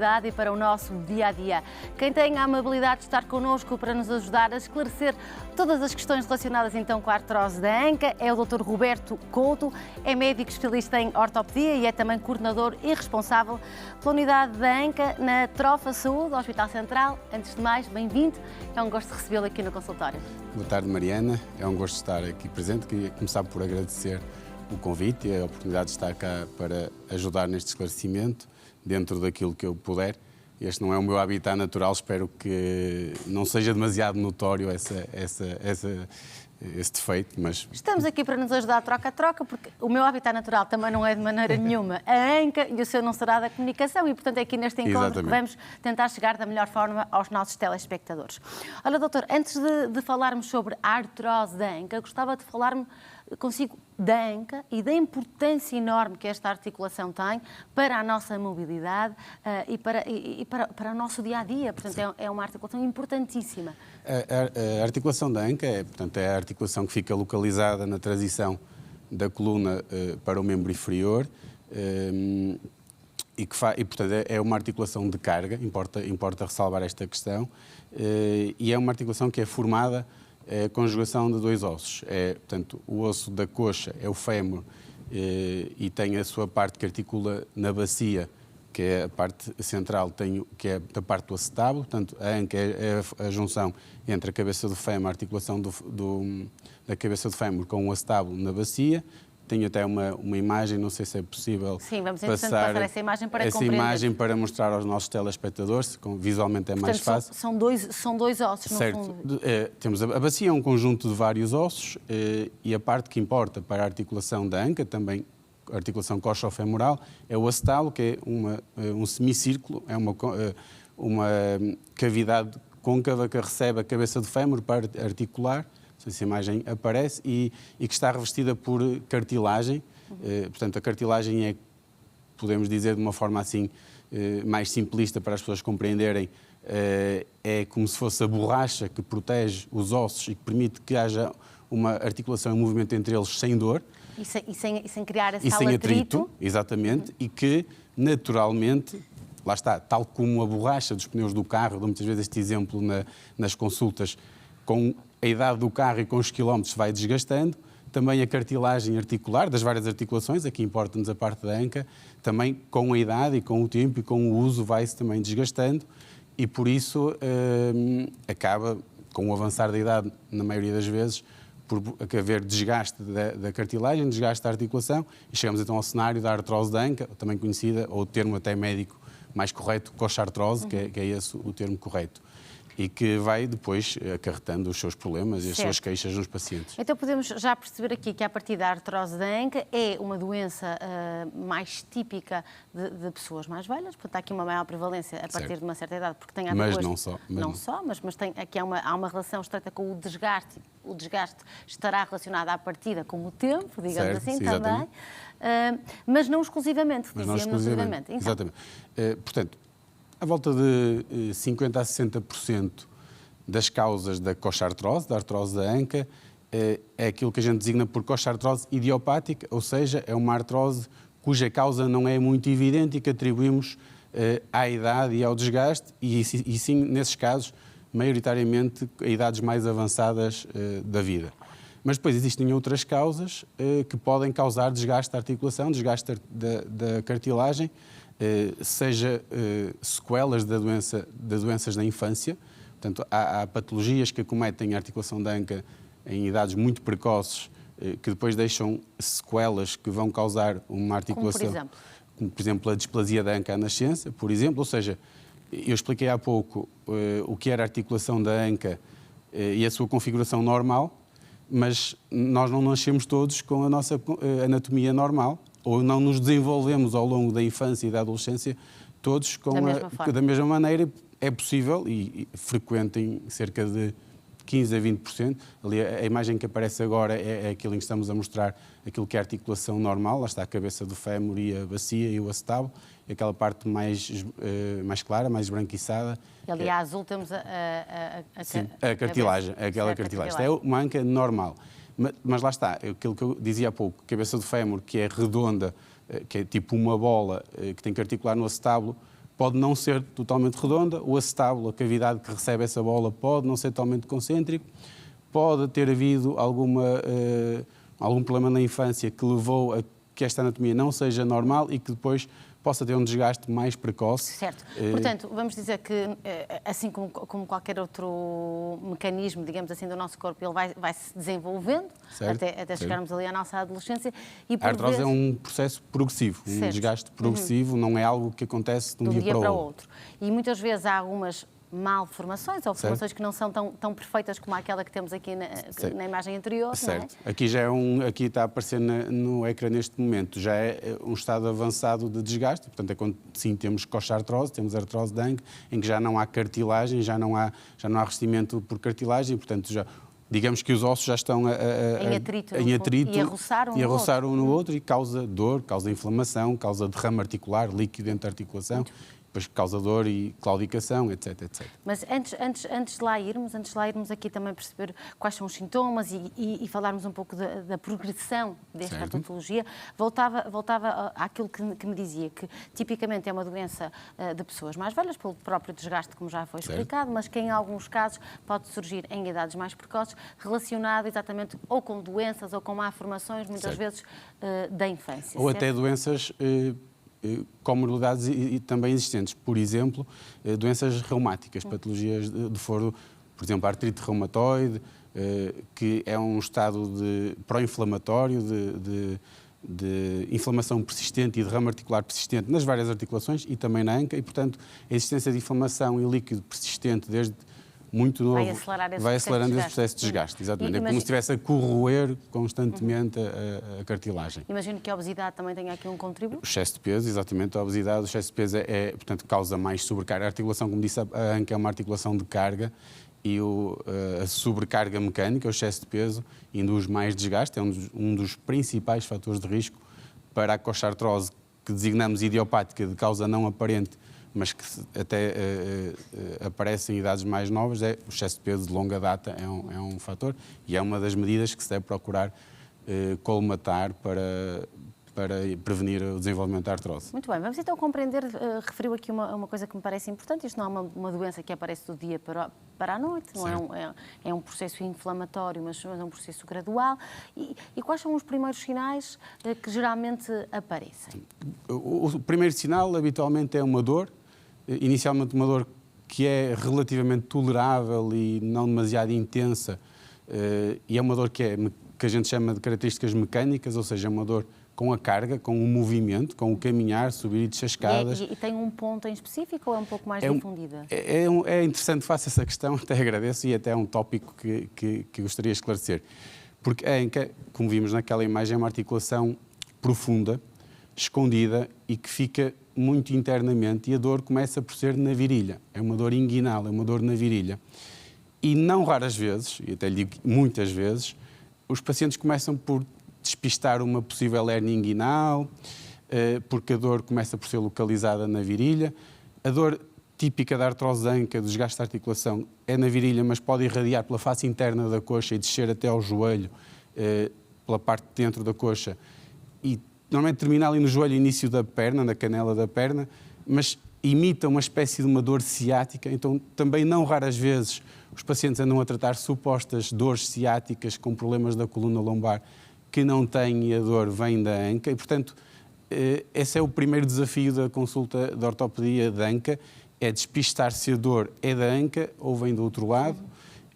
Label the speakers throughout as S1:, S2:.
S1: mobilidade e para o nosso dia-a-dia. Quem tem a amabilidade de estar connosco para nos ajudar a esclarecer todas as questões relacionadas então com a artrose da anca é o Dr. Roberto Couto, é médico especialista em ortopedia e é também coordenador e responsável pela unidade da anca na Trofa Saúde, Hospital Central. Antes de mais, bem-vindo, é um gosto de recebê-lo aqui no consultório.
S2: Boa tarde, Mariana, é um gosto de estar aqui presente. Queria começar por agradecer o convite e a oportunidade de estar cá para ajudar neste esclarecimento, dentro daquilo que eu puder. Este não é o meu habitat natural, espero que não seja demasiado notório esse defeito, mas...
S1: Estamos aqui para nos ajudar a troca-troca, porque o meu habitat natural também não é de maneira nenhuma a anca e o seu não será da comunicação e, portanto, é aqui neste encontro
S2: Exatamente.
S1: que vamos tentar chegar da melhor forma aos nossos telespectadores. Olha, doutor, antes de falarmos sobre a artrose da anca, gostava de falar consigo da anca e da importância enorme que esta articulação tem para a nossa mobilidade e para o nosso dia-a-dia. Portanto, é uma articulação importantíssima.
S2: A articulação da anca é a articulação que fica localizada na transição da coluna para o membro inferior e, portanto, é uma articulação de carga, importa ressalvar esta questão, e é uma articulação que é formada a conjugação de dois ossos. Portanto, o osso da coxa é o fémur e tem a sua parte que articula na bacia, que é a parte central, que é da parte do acetábulo. Portanto, a anca é a junção entre a cabeça do fémur, a articulação da cabeça do fémur com o acetábulo na bacia. Tenho até uma imagem, não sei se é possível.
S1: Sim, vamos passar essa imagem para compreender.
S2: Essa imagem para mostrar aos nossos telespectadores, visualmente é mais fácil.
S1: São dois ossos,
S2: certo.
S1: No fundo.
S2: Temos a bacia, é um conjunto de vários ossos e a parte que importa para a articulação da anca, também a articulação coxofemoral, é o acetábulo, que é um semicírculo, é uma cavidade côncava que recebe a cabeça do fémur para articular. Essa imagem aparece e que está revestida por cartilagem. Portanto, a cartilagem podemos dizer de uma forma assim mais simplista para as pessoas compreenderem, é como se fosse a borracha que protege os ossos e que permite que haja uma articulação e um movimento entre eles sem dor.
S1: E sem criar esse
S2: e
S1: tal
S2: sem
S1: atrito.
S2: Exatamente, e que naturalmente, lá está, tal como a borracha dos pneus do carro, dou muitas vezes este exemplo nas consultas, com a idade do carro e com os quilómetros vai desgastando, também a cartilagem articular, das várias articulações, aqui importa-nos a parte da anca, também com a idade e com o tempo e com o uso vai-se também desgastando e por isso acaba, com o avançar da idade, na maioria das vezes, por haver desgaste da cartilagem, desgaste da articulação e chegamos então ao cenário da artrose da anca, também conhecida, ou o termo até médico mais correto, coxartrose, que é esse o termo correto. E que vai depois acarretando os seus problemas e as suas queixas nos pacientes.
S1: Então podemos já perceber aqui que a partir da artrose da anca é uma doença mais típica de pessoas mais velhas, portanto há aqui uma maior prevalência a partir de uma certa idade, porque tem a ver
S2: mas
S1: com
S2: não só.
S1: Mas tem, aqui há uma relação estreita com o desgaste. O desgaste estará relacionado à partida com o tempo, digamos assim, também, mas não exclusivamente, dizíamos.
S2: Exatamente. Portanto, à volta de 50% a 60% das causas da coxartrose, da artrose da anca, é aquilo que a gente designa por coxartrose idiopática, ou seja, é uma artrose cuja causa não é muito evidente e que atribuímos à idade e ao desgaste, e sim, nesses casos, maioritariamente a idades mais avançadas da vida. Mas depois existem outras causas que podem causar desgaste da articulação, desgaste da cartilagem, seja sequelas das doenças da infância. Portanto, há patologias que acometem a articulação da anca em idades muito precoces, que depois deixam sequelas que vão causar uma articulação. Como, por exemplo, a displasia da anca à nascença, por exemplo. Ou seja, eu expliquei há pouco o que era a articulação da anca e a sua configuração normal, mas nós não nascemos todos com a nossa anatomia normal, ou não nos desenvolvemos ao longo da infância e da adolescência todos da mesma maneira. É possível e frequente em cerca de 15% a 20%. Ali a imagem que aparece agora é aquilo em que estamos a mostrar aquilo que é a articulação normal. Lá está a cabeça do fémur e a bacia e o acetábulo. E aquela parte mais clara, mais esbranquiçada.
S1: E ali à azul temos
S2: a cartilagem, aquela cartilagem. É uma anca normal. Mas lá está, aquilo que eu dizia há pouco, cabeça do fémur que é redonda, que é tipo uma bola, que tem que articular no acetábulo, pode não ser totalmente redonda, o acetábulo, a cavidade que recebe essa bola, pode não ser totalmente concêntrico, pode ter havido algum problema na infância que levou a que esta anatomia não seja normal e que depois possa ter um desgaste mais precoce.
S1: Certo. Portanto, vamos dizer que, assim como qualquer outro mecanismo, digamos assim, do nosso corpo, ele vai se desenvolvendo até chegarmos ali à nossa adolescência. E
S2: a artrose é um processo progressivo, um desgaste progressivo, não é algo que acontece de um dia para o outro.
S1: E muitas vezes há algumas malformações ou formações que não são tão perfeitas como aquela que temos aqui na imagem anterior.
S2: Certo.
S1: Não é?
S2: Aqui está a aparecer no ecrã neste momento, já é um estado avançado de desgaste, portanto é quando sim temos coxartrose, temos artrose de Anke, em que já não há cartilagem, já não há revestimento por cartilagem, portanto já digamos que os ossos já estão em atrito
S1: e a
S2: roçar um no outro e causa dor, causa inflamação, causa derrame articular, líquido dentro da articulação. Depois causa dor e claudicação, etc, etc.
S1: Mas antes de lá irmos aqui também perceber quais são os sintomas e falarmos um pouco da progressão desta patologia, voltava àquilo que me dizia, que tipicamente é uma doença de pessoas mais velhas, pelo próprio desgaste, como já foi explicado, mas que em alguns casos pode surgir em idades mais precoces, relacionado exatamente ou com doenças ou com malformações, muitas vezes da infância.
S2: Ou até doenças comorbilidades e também existentes. Por exemplo, doenças reumáticas, patologias de foro, por exemplo, a artrite reumatoide, que é um estado pró-inflamatório, de inflamação persistente e derrame articular persistente nas várias articulações e também na anca, e, portanto, a existência de inflamação e líquido persistente desde muito novo vai acelerando esse processo de desgaste. Exatamente. É como se estivesse a corroer constantemente a cartilagem.
S1: Imagino que a obesidade também tenha aqui um contributo.
S2: O excesso de peso, exatamente, a obesidade, o excesso de peso portanto, causa mais sobrecarga. A articulação, como disse, a anca é uma articulação de carga e a sobrecarga mecânica, o excesso de peso, induz mais desgaste, é um dos principais fatores de risco para a coxartrose, que designamos idiopática, de causa não aparente, mas que até aparece em idades mais novas, o excesso de peso de longa data é um fator e é uma das medidas que se deve procurar colmatar para prevenir o desenvolvimento da artrose.
S1: Muito bem, vamos então compreender, referiu aqui uma coisa que me parece importante, isto não é uma doença que aparece do dia para a noite, não é um processo inflamatório, mas é um processo gradual. E quais são os primeiros sinais que geralmente aparecem?
S2: O primeiro sinal, habitualmente, é uma dor, inicialmente uma dor que é relativamente tolerável e não demasiado intensa, e é uma dor que a gente chama de características mecânicas, ou seja, é uma dor com a carga, com o movimento, com o caminhar, subir e descer escadas.
S1: E tem um ponto em específico ou é um pouco mais difundida?
S2: É interessante, faço essa questão, até agradeço, e até é um tópico que gostaria de esclarecer. Porque como vimos naquela imagem, é uma articulação profunda, escondida e que fica muito internamente, e a dor começa por ser na virilha. É uma dor inguinal, é uma dor na virilha. E não raras vezes, e até lhe digo muitas vezes, os pacientes começam por despistar uma possível hérnia inguinal, porque a dor começa por ser localizada na virilha. A dor típica da artrose de anca, do desgaste da articulação, é na virilha, mas pode irradiar pela face interna da coxa e descer até ao joelho, pela parte de dentro da coxa, e normalmente termina ali no joelho, início da perna, na canela da perna, mas imita uma espécie de uma dor ciática. Então também não raras vezes os pacientes andam a tratar supostas dores ciáticas com problemas da coluna lombar que não têm e a dor vem da anca, e portanto esse é o primeiro desafio da consulta de ortopedia da anca, é despistar se a dor é da anca ou vem do outro lado,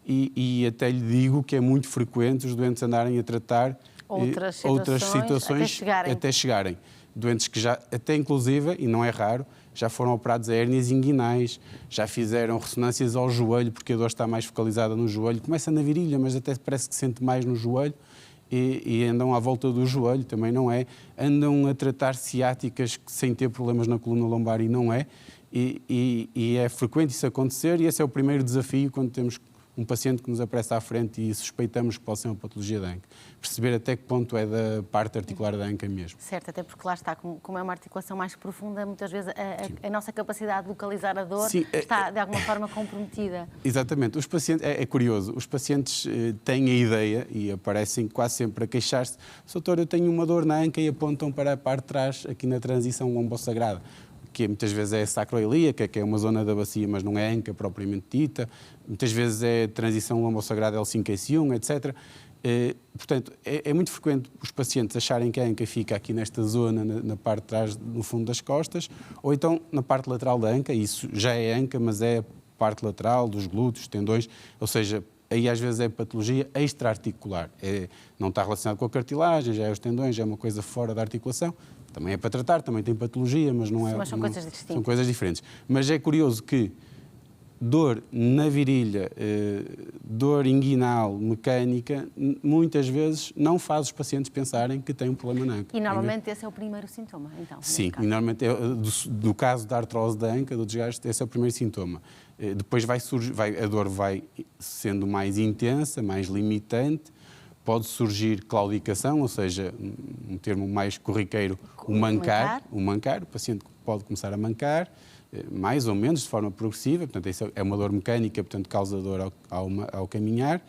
S2: e até lhe digo que é muito frequente os doentes andarem a tratar outras situações até chegarem. Doentes que já, até inclusive, e não é raro, já foram operados a hérnias inguinais, já fizeram ressonâncias ao joelho, porque a dor está mais focalizada no joelho. Começa na virilha, mas até parece que sente mais no joelho, e andam à volta do joelho, também não é. Andam a tratar ciáticas sem ter problemas na coluna lombar, e não é. E é frequente isso acontecer, e esse é o primeiro desafio quando temos um paciente que nos aparece à frente e suspeitamos que pode ser uma patologia da anca. Perceber até que ponto é da parte articular da anca mesmo.
S1: Certo, até porque lá está, como é uma articulação mais profunda, muitas vezes a nossa capacidade de localizar a dor está de alguma forma comprometida.
S2: Exatamente. Os pacientes, é curioso, os pacientes têm a ideia e aparecem quase sempre a queixar-se: doutor, eu tenho uma dor na anca, e apontam para a parte de trás, aqui na transição lombo-sagrada. que muitas vezes é sacroiliaca, que é uma zona da bacia, mas não é anca propriamente dita. Muitas vezes é transição lombo-sagrada L5-S1, etc. Portanto, é muito frequente os pacientes acharem que a anca fica aqui nesta zona, na parte de trás, no fundo das costas, ou então na parte lateral da anca. Isso já é anca, mas é a parte lateral dos glúteos, tendões, ou seja, aí às vezes é patologia extra-articular. Não está relacionado com a cartilagem, já é os tendões, já é uma coisa fora da articulação. Também é para tratar, também tem patologia, mas não é...
S1: Mas são coisas distintas.
S2: São coisas diferentes. Mas é curioso que dor na virilha, dor inguinal, mecânica, muitas vezes não faz os pacientes pensarem que têm um problema na anca.
S1: E normalmente esse é o primeiro sintoma, então?
S2: Sim, e normalmente do caso da artrose da anca, do desgaste, esse é o primeiro sintoma. Depois a dor vai sendo mais intensa, mais limitante, pode surgir claudicação, ou seja, um termo mais corriqueiro, o mancar. O paciente pode começar a mancar, mais ou menos, de forma progressiva, portanto, isso é uma dor mecânica, portanto, causa dor ao caminhar.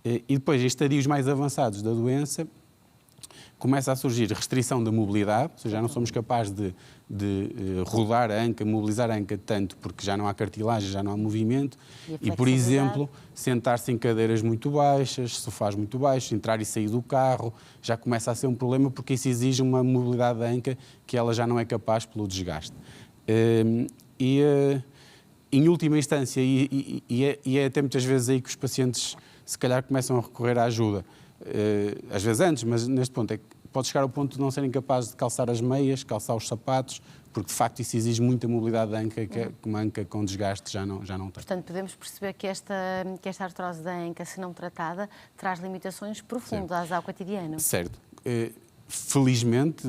S2: E depois, em estadios mais avançados da doença, começa a surgir restrição da mobilidade, ou seja, já não somos capazes de rodar a anca, mobilizar a anca tanto, porque já não há cartilagem, já não há movimento. E por exemplo, sentar-se em cadeiras muito baixas, sofás muito baixos, entrar e sair do carro, já começa a ser um problema, porque isso exige uma mobilidade da anca que ela já não é capaz pelo desgaste. Em última instância, e é até muitas vezes aí que os pacientes se calhar começam a recorrer à ajuda, às vezes antes, mas neste ponto é que pode chegar ao ponto de não serem capazes de calçar as meias, calçar os sapatos, porque de facto isso exige muita mobilidade da anca, que uma anca com desgaste já não tem.
S1: Portanto, podemos perceber que esta artrose da anca, se não tratada, traz limitações profundas ao cotidiano.
S2: Certo. Felizmente,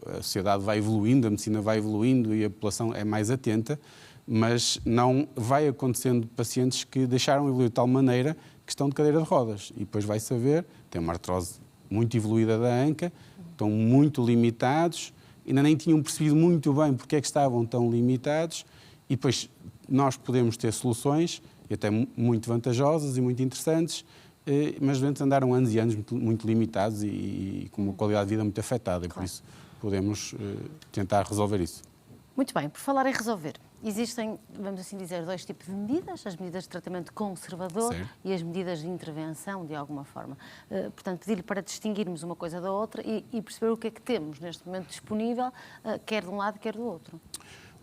S2: a sociedade vai evoluindo, a medicina vai evoluindo e a população é mais atenta, mas não vai acontecendo pacientes que deixaram evoluir de tal maneira que estão de cadeira de rodas. E depois vai saber, tem uma artrose muito evoluída da anca, estão muito limitados, ainda nem tinham percebido muito bem porque é que estavam tão limitados, e depois nós podemos ter soluções, e até muito vantajosas e muito interessantes, mas doentes andaram anos e anos muito limitados e com uma qualidade de vida muito afetada, e por isso podemos tentar resolver isso.
S1: Muito bem, por falar em resolver, existem, vamos assim dizer, dois tipos de medidas, as medidas de tratamento conservador e as medidas de intervenção, de alguma forma. Portanto, pedir-lhe para distinguirmos uma coisa da outra e perceber o que é que temos neste momento disponível, quer de um lado, quer do outro.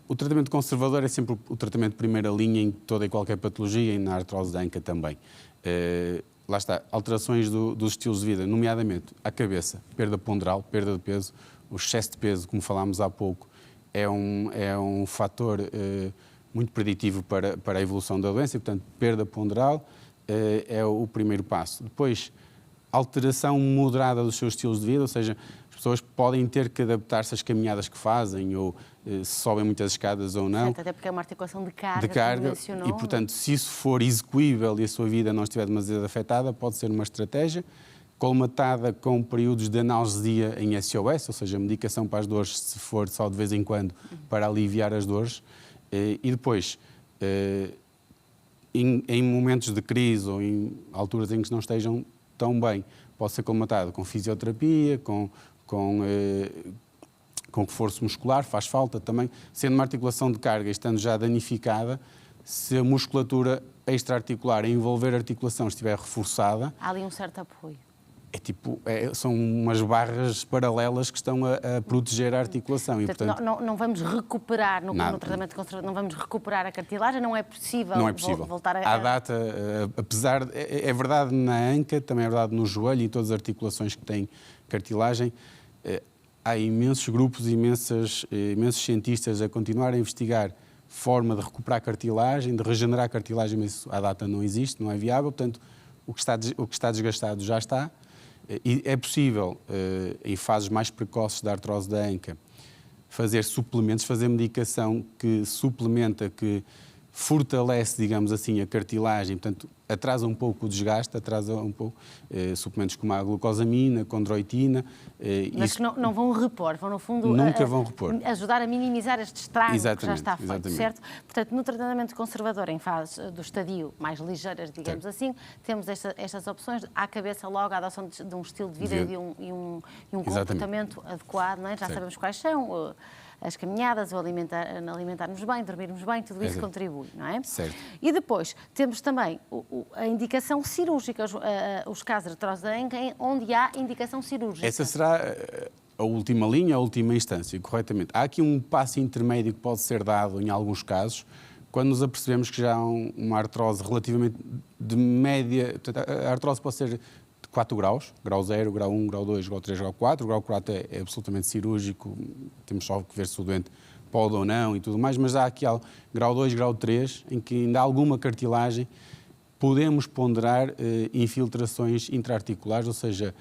S2: O tratamento conservador é sempre o tratamento de primeira linha em toda e qualquer patologia e na artrose da anca também. Lá está, alterações dos estilos de vida, nomeadamente a cabeça, perda ponderal, perda de peso, o excesso de peso, como falámos há pouco, é um fator muito preditivo para a evolução da doença, e, portanto, perda ponderal é o primeiro passo. Depois, alteração moderada dos seus estilos de vida, ou seja, as pessoas podem ter que adaptar-se às caminhadas que fazem, ou se sobem muitas escadas ou não.
S1: Certo, até porque é uma articulação de carga,
S2: e, portanto, se isso for execuível e a sua vida não estiver demasiado afetada, pode ser uma estratégia, colmatada com períodos de analgesia em SOS, ou seja, medicação para as dores, se for só de vez em quando, para aliviar as dores. E depois, em momentos de crise ou em alturas em que não estejam tão bem, pode ser colmatado com fisioterapia, com reforço muscular, faz falta também. Sendo uma articulação de carga e estando já danificada, se a musculatura extra-articular a envolver a articulação estiver reforçada...
S1: Há ali um certo apoio.
S2: São umas barras paralelas que estão a proteger a articulação.
S1: Portanto, não vamos recuperar, no tratamento conservador, não vamos recuperar a cartilagem, não é possível, voltar a...
S2: À data, apesar... É verdade na anca, também é verdade no joelho e em todas as articulações que têm cartilagem. Há imensos grupos, imensos cientistas a continuar a investigar forma de recuperar a cartilagem, de regenerar a cartilagem, mas isso à data não existe, não é viável. Portanto, o que está desgastado já está. E é possível, em fases mais precoces da artrose da anca, fazer suplementos, fazer medicação que suplementa, que fortalece, digamos assim, a cartilagem, portanto, atrasa um pouco o desgaste, atrasa um pouco suplementos como a glucosamina, condroitina.
S1: Mas que não vão repor, vão no fundo
S2: vão repor.
S1: Ajudar a minimizar este estrago que já está feito,
S2: exatamente.
S1: certo? Portanto, no tratamento conservador, em fase do estadio mais ligeiras, digamos assim, temos estas opções, à cabeça logo a adoção de um estilo de vida e um comportamento adequado, não é? Já sabemos quais são. as caminhadas, o alimentarmos bem, dormirmos bem, tudo isso contribui, não é?
S2: Certo.
S1: E depois temos também a indicação cirúrgica, os casos de artrose da anca, onde há indicação cirúrgica.
S2: Essa será a última linha, a última instância, corretamente. Há aqui um passo intermédio que pode ser dado em alguns casos, quando nos apercebemos que já há uma artrose relativamente de média. A artrose pode ser de 4 graus, grau 0, grau 1, grau 2, grau 3, grau 4. O grau 4 é absolutamente cirúrgico, temos só que ver se o doente pode ou não e tudo mais, mas há aqui grau 2, grau 3, em que ainda há alguma cartilagem, podemos ponderar infiltrações intraarticulares, ou seja,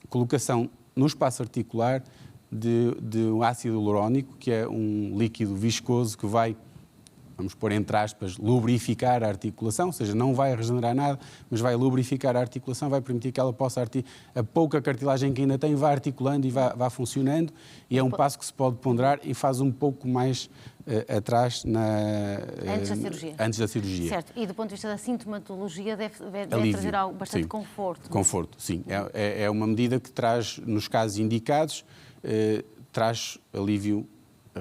S2: colocação no espaço articular de ácido hialurónico, que é um líquido viscoso que vai, vamos pôr entre aspas, lubrificar a articulação, ou seja, não vai regenerar nada, mas vai lubrificar a articulação, vai permitir que ela possa, a pouca cartilagem que ainda tem, vá articulando e vá funcionando, e é um passo que se pode ponderar e faz um pouco mais atrás antes da cirurgia.
S1: Certo, e do ponto de vista da sintomatologia deve trazer bastante
S2: sim.
S1: conforto.
S2: Conforto, sim. É uma medida que traz, nos casos indicados, traz alívio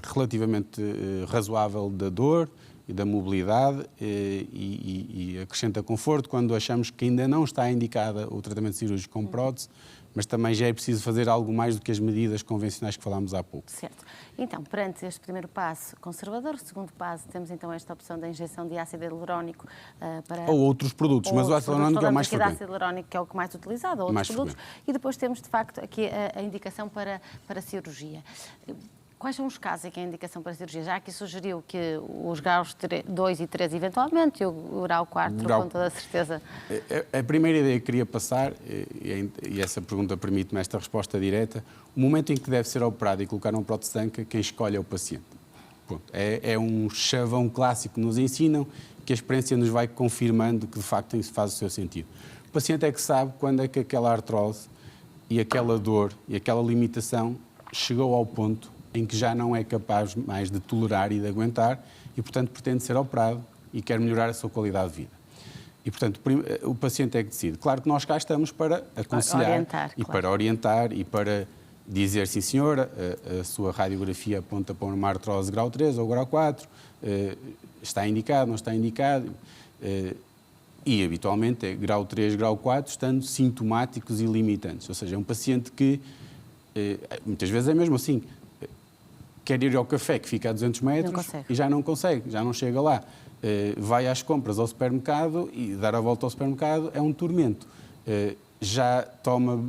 S2: relativamente razoável da dor e da mobilidade e acrescenta conforto quando achamos que ainda não está indicada o tratamento cirúrgico com prótese, mas também já é preciso fazer algo mais do que as medidas convencionais que falámos há pouco.
S1: Certo. Então, perante este primeiro passo conservador, o segundo passo, temos então esta opção da injeção de ácido hialurónico para...
S2: Ou outros produtos, mas o ácido hialurónico é o mais frequente.
S1: O ácido hialurónico que é o que mais utilizado, ou outros produtos. E depois temos, de facto, aqui a indicação para a cirurgia. Quais são os casos em que a indicação para a cirurgia? Já aqui sugeriu que os graus 2 e 3 eventualmente, e o grau 4 com toda a certeza.
S2: A primeira ideia que queria passar, e essa pergunta permite-me esta resposta direta, o momento em que deve ser operado e colocar uma prótese de anca, quem escolhe é o paciente. Pronto. É um chavão clássico que nos ensinam, que a experiência nos vai confirmando que de facto isso faz o seu sentido. O paciente é que sabe quando é que aquela artrose e aquela dor e aquela limitação chegou ao ponto em que já não é capaz mais de tolerar e de aguentar e, portanto, pretende ser operado e quer melhorar a sua qualidade de vida. E, portanto, o paciente é que decide. Claro que nós cá estamos para aconselhar para orientar e para dizer, sim senhora, a sua radiografia aponta para uma artrose grau 3 ou grau 4, está indicado, não está indicado, e habitualmente é grau 3, grau 4, estando sintomáticos e limitantes. Ou seja, é um paciente que, muitas vezes é mesmo assim, quer ir ao café que fica a 200 metros e já não consegue, já não chega lá. Vai às compras ao supermercado e dar a volta ao supermercado é um tormento. Já toma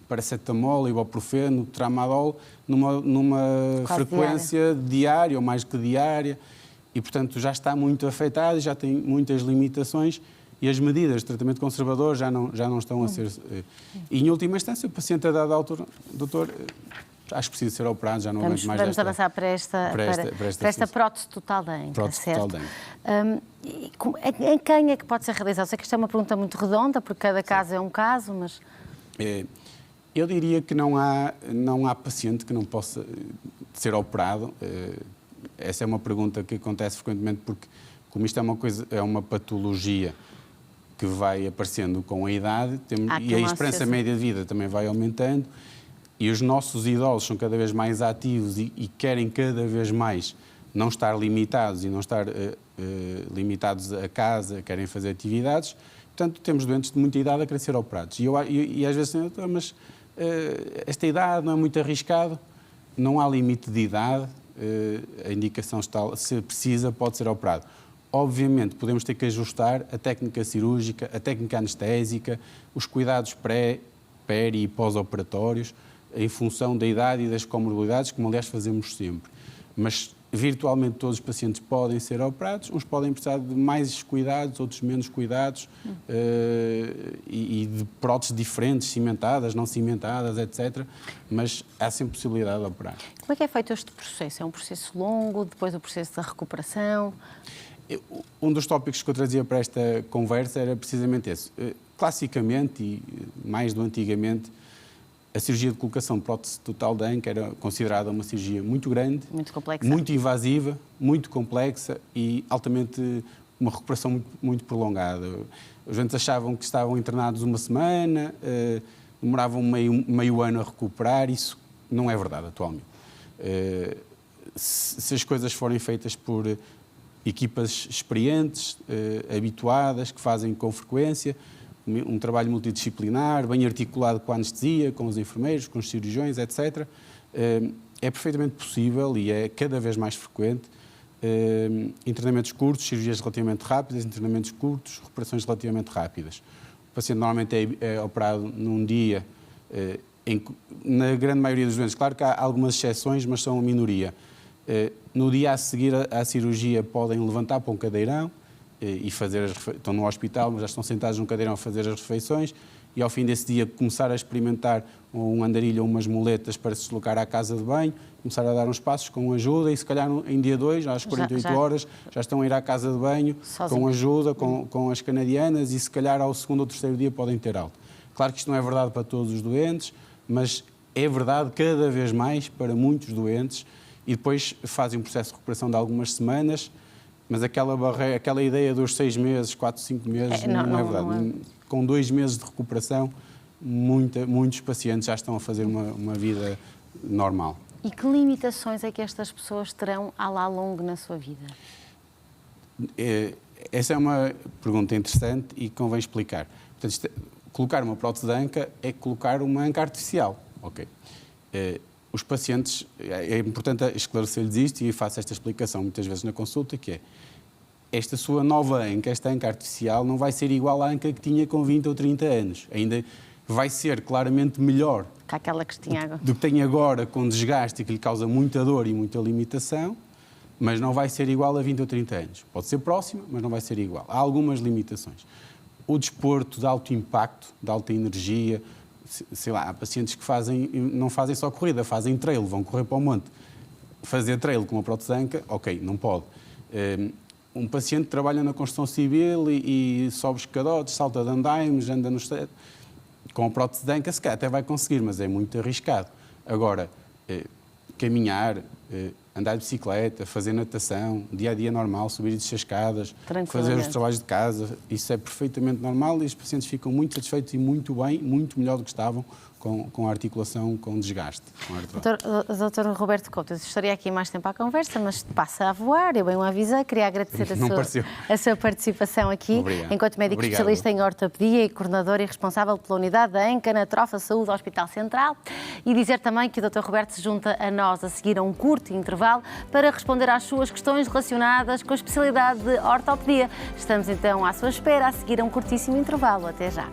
S2: paracetamol, ibuprofeno, tramadol numa frequência diária ou mais que diária e, portanto, já está muito afetado, já tem muitas limitações e as medidas de tratamento conservador já não estão a ser... E, em última instância, o paciente é dado ao doutor... Acho que precisa ser operado, já não aguento mais.
S1: Vamos avançar para esta prótese total da anca,
S2: prótese
S1: certo?
S2: Total da anca.
S1: Em quem é que pode ser realizado? Sei que isto é uma pergunta muito redonda, porque cada caso é um caso, mas...
S2: Eu diria que não há paciente que não possa ser operado. Essa é uma pergunta que acontece frequentemente porque, como isto é uma patologia que vai aparecendo com a idade, e a esperança média de vida também vai aumentando, e os nossos idosos são cada vez mais ativos e querem cada vez mais não estar limitados e não estar limitados a casa, querem fazer atividades. Portanto, temos doentes de muita idade a querer ser operados. E às vezes, mas esta idade não é muito arriscado? Não há limite de idade, a indicação está, se precisa, pode ser operado. Obviamente, podemos ter que ajustar a técnica cirúrgica, a técnica anestésica, os cuidados peri e pós-operatórios, em função da idade e das comorbilidades, como aliás fazemos sempre. Mas virtualmente todos os pacientes podem ser operados, uns podem precisar de mais cuidados, outros menos cuidados, e de próteses diferentes, cimentadas, não cimentadas, etc. Mas há sempre possibilidade de operar.
S1: Como é que é feito este processo? É um processo longo, depois o processo da recuperação?
S2: Um dos tópicos que eu trazia para esta conversa era precisamente esse. Classicamente, e mais do antigamente, a cirurgia de colocação de prótese total da anca era considerada uma cirurgia muito grande,
S1: muito complexa,
S2: muito invasiva, muito complexa e altamente uma recuperação muito, muito prolongada. Os doentes achavam que estavam internados uma semana, demoravam meio ano a recuperar, isso não é verdade atualmente. Se as coisas forem feitas por equipas experientes, habituadas, que fazem com frequência, um trabalho multidisciplinar, bem articulado com a anestesia, com os enfermeiros, com os cirurgiões, etc., é perfeitamente possível e é cada vez mais frequente internamentos curtos, cirurgias relativamente rápidas, internamentos curtos, recuperações relativamente rápidas. O paciente normalmente é operado num dia, na grande maioria dos doentes. Claro que há algumas exceções, mas são a minoria. No dia a seguir à cirurgia podem levantar para um cadeirão e fazer estão no hospital, mas já estão sentados num cadeirão a fazer as refeições e ao fim desse dia começar a experimentar um andarilho ou umas muletas para se deslocar à casa de banho, começar a dar uns passos com ajuda e se calhar em dia 2, às 48 horas, já estão a ir à casa de banho sozinho, com ajuda, com as canadianas e se calhar ao segundo ou terceiro dia podem ter alta. Claro que isto não é verdade para todos os doentes, mas é verdade cada vez mais para muitos doentes e depois fazem um processo de recuperação de algumas semanas, mas aquela ideia dos 6 meses, 4, 5 meses, não é verdade. Não é. Com 2 meses de recuperação, muitos pacientes já estão a fazer uma vida normal.
S1: E que limitações é que estas pessoas terão à la longue na sua vida?
S2: Essa é uma pergunta interessante e convém explicar. Portanto, colocar uma prótese de anca é colocar uma anca artificial. Okay. Os pacientes, é importante esclarecer-lhes isto e faço esta explicação muitas vezes na consulta, que é esta sua nova anca, esta anca artificial, não vai ser igual à anca que tinha com 20 ou 30 anos. Ainda vai ser claramente melhor
S1: que aquela que tinha agora.
S2: Do que tem agora, com desgaste e que lhe causa muita dor e muita limitação, mas não vai ser igual a 20 ou 30 anos. Pode ser próxima, mas não vai ser igual. Há algumas limitações. O desporto de alto impacto, de alta energia, sei lá, há pacientes que não fazem só corrida, fazem trail, vão correr para o monte. Fazer trail com uma prótese de anca, ok, não pode. Um paciente que trabalha na construção civil e sobe escadotes, salta de andaimes, anda nos... Com a prótese de anca, se calhar até vai conseguir, mas é muito arriscado. Agora, caminhar, andar de bicicleta, fazer natação, dia a dia normal, subir e descer escadas, fazer os trabalhos de casa, isso é perfeitamente normal e os pacientes ficam muito satisfeitos e muito bem, muito melhor do que estavam com a articulação com desgaste.
S1: Doutor Roberto Couto, eu estaria aqui mais tempo à conversa, mas passa a voar, eu bem o avisei, queria agradecer a sua participação aqui, enquanto médico especialista em ortopedia e coordenador e responsável pela unidade da ANCA na Trofa Saúde Hospital Central, e dizer também que o Dr. Roberto se junta a nós a seguir a um curto intervalo para responder às suas questões relacionadas com a especialidade de ortopedia. Estamos então à sua espera a seguir a um curtíssimo intervalo. Até já.